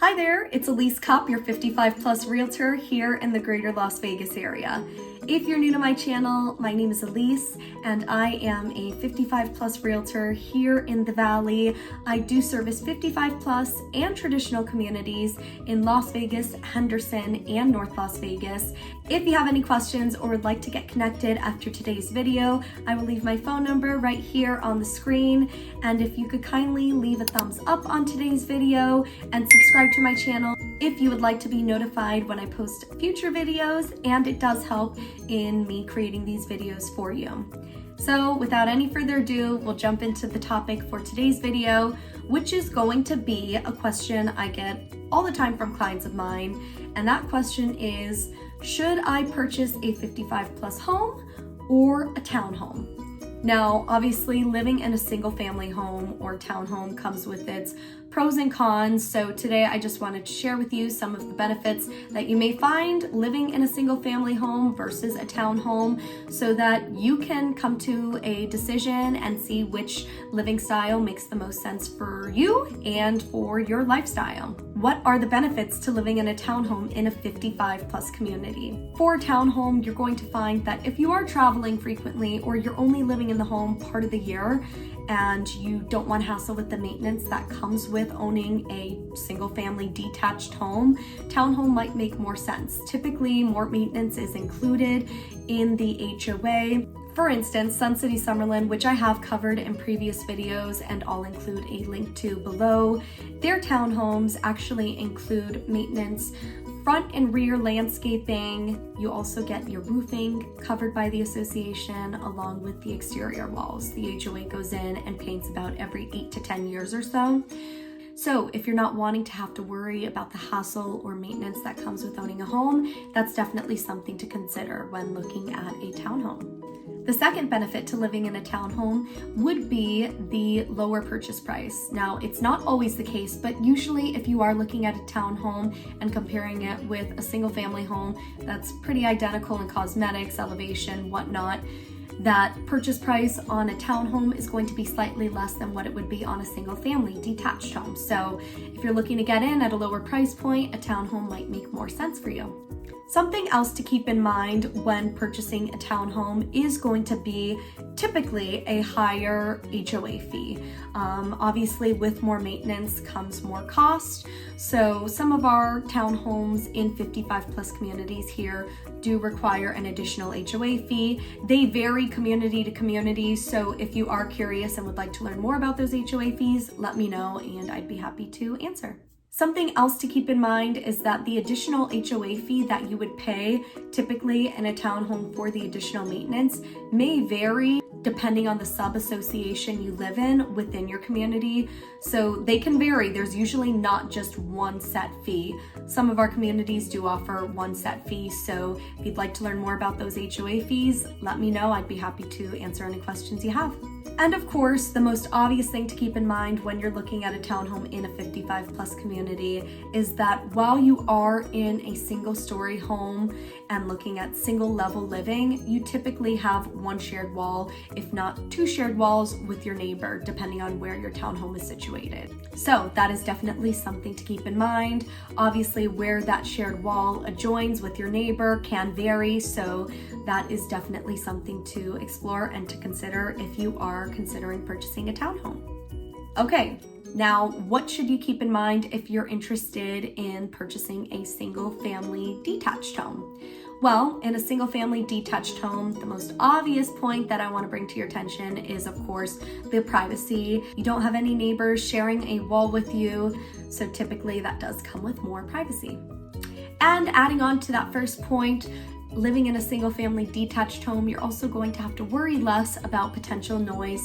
Hi there, it's Elise Kopp, your 55 plus realtor here in the greater Las Vegas area. If you're new to my channel, my name is Elise and I am a 55 plus realtor here in the Valley. I do service 55 plus and traditional communities in Las Vegas, Henderson, and North Las Vegas. If you have any questions or would like to get connected after today's video, I will leave my phone number right here on the screen. And if you could kindly leave a thumbs up on today's video and subscribe to my channel if you would like to be notified when I post future videos, and it does help in me creating these videos for you. So without any further ado, we'll jump into the topic for today's video, which is going to be a question I get all the time from clients of mine. And that question is, should I purchase a 55 plus home or a townhome? Now, obviously living in a single family home or townhome comes with its pros and cons. So today I just wanted to share with you some of the benefits that you may find living in a single family home versus a townhome so that you can come to a decision and see which living style makes the most sense for you and for your lifestyle. What are the benefits to living in a townhome in a 55 plus community? For a townhome, you're going to find that if you are traveling frequently or you're only living in the home part of the year and you don't want to hassle with the maintenance that comes with owning a single family detached home, townhome might make more sense. Typically, more maintenance is included in the HOA. For instance, Sun City Summerlin, which I have covered in previous videos and I'll include a link to below, their townhomes actually include maintenance, front and rear landscaping. You also get your roofing covered by the association along with the exterior walls. The HOA goes in and paints about every 8 to 10 years or so. So if you're not wanting to have to worry about the hassle or maintenance that comes with owning a home, that's definitely something to consider when looking at a townhome. The second benefit to living in a townhome would be the lower purchase price. Now, it's not always the case, but usually if you are looking at a townhome and comparing it with a single family home that's pretty identical in cosmetics, elevation, whatnot, that purchase price on a townhome is going to be slightly less than what it would be on a single family detached home. So if you're looking to get in at a lower price point, a townhome might make more sense for you. Something else to keep in mind when purchasing a townhome is going to be typically a higher HOA fee. Obviously, with more maintenance comes more cost. So some of our townhomes in 55 plus communities here do require an additional HOA fee. They vary community to community. So if you are curious and would like to learn more about those HOA fees, let me know and I'd be happy to answer. Something else to keep in mind is that the additional HOA fee that you would pay typically in a townhome for the additional maintenance may vary depending on the sub-association you live in within your community. So they can vary. There's usually not just one set fee. Some of our communities do offer one set fee. So if you'd like to learn more about those HOA fees, let me know. I'd be happy to answer any questions you have. And of course, the most obvious thing to keep in mind when you're looking at a townhome in a 55 plus community is that while you are in a single story home and looking at single level living, you typically have one shared wall, if not two shared walls with your neighbor, depending on where your townhome is situated. So that is definitely something to keep in mind. Obviously, where that shared wall adjoins with your neighbor can vary, so that is definitely something to explore and to consider if you are considering purchasing a townhome. Okay, now what should you keep in mind if you're interested in purchasing a single family detached home? Well, in a single family detached home, the most obvious point that I want to bring to your attention is, of course, the privacy. You don't have any neighbors sharing a wall with you, so typically that does come with more privacy. And adding on to that first point, living in a single family detached home, you're also going to have to worry less about potential noise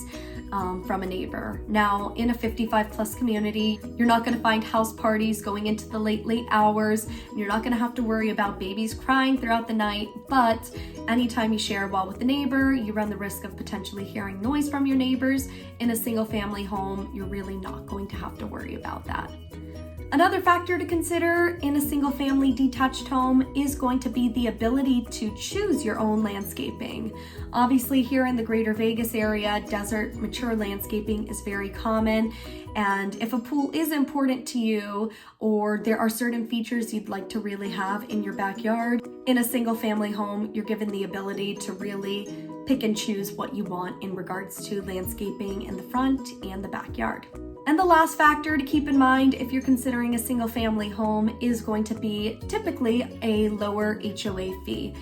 from a neighbor. Now, in a 55 plus community, you're not going to find house parties going into the late hours. You're not going to have to worry about babies crying throughout the night, but anytime you share a wall with a neighbor, you run the risk of potentially hearing noise from your neighbors. In a single family home, you're really not going to have to worry about that. Another factor to consider in a single family detached home is going to be the ability to choose your own landscaping. Obviously, here in the greater Vegas area, desert mature landscaping is very common. And if a pool is important to you, or there are certain features you'd like to really have in your backyard, in a single family home, you're given the ability to really pick and choose what you want in regards to landscaping in the front and the backyard. And the last factor to keep in mind if you're considering a single family home is going to be typically a lower HOA fee.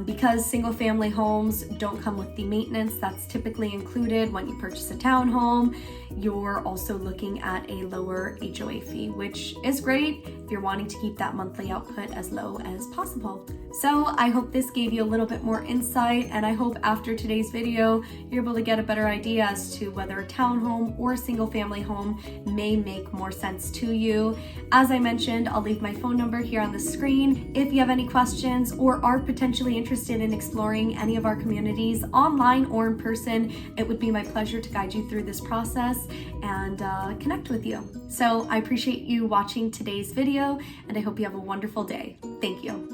Because single family homes don't come with the maintenance that's typically included when you purchase a townhome, you're also looking at a lower HOA fee, which is great if you're wanting to keep that monthly output as low as possible. So I hope this gave you a little bit more insight, and I hope after today's video, you're able to get a better idea as to whether a townhome or a single family home may make more sense to you. As I mentioned, I'll leave my phone number here on the screen. If you have any questions or are potentially interested in exploring any of our communities online or in person, it would be my pleasure to guide you through this process and connect with you. So I appreciate you watching today's video, and I hope you have a wonderful day. Thank you.